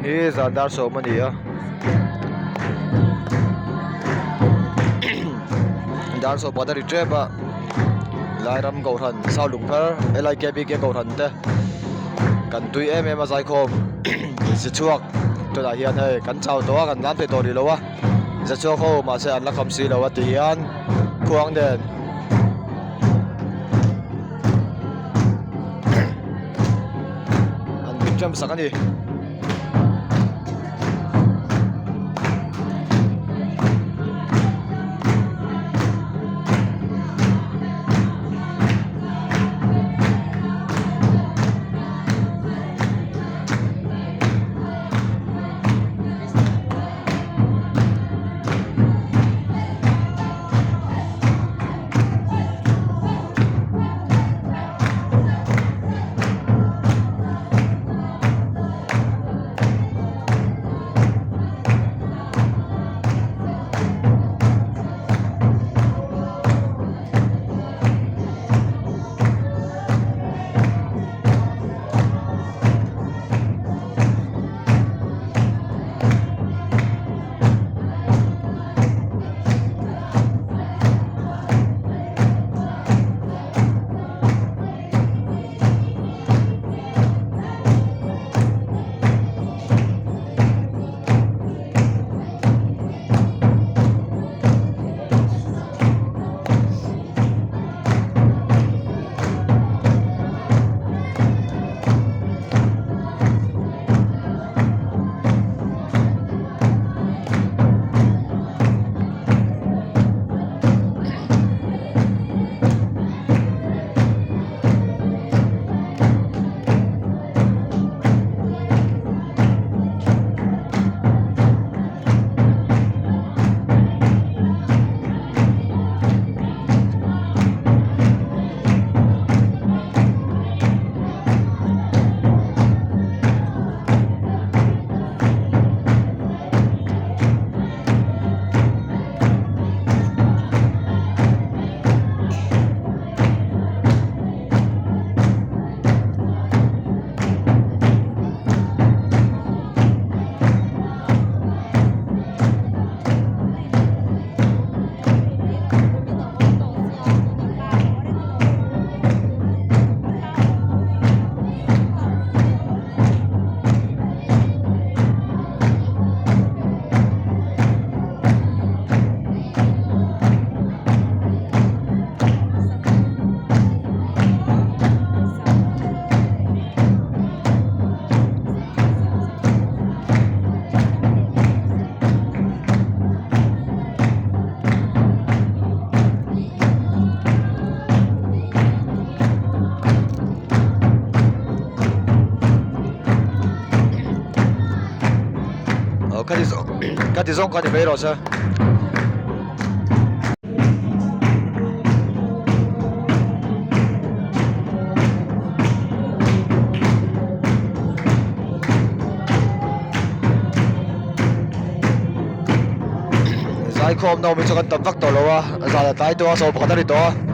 hi zandar so mani ya dar so padari treba lairam gauran sao lungphar elai ke bi ke gauran te kan tui em azai khom si chuak to da hian hei kan chau to kan lam te to ri lowa za chuak ho ma se an la kham si lowa ti hian khuang den an bitram sakani Kati zong kati vei rồi sao? Zai khom đâu mình cho con tập vắt tổ lâu à, giờ là tái tua số bỏ ra đi to.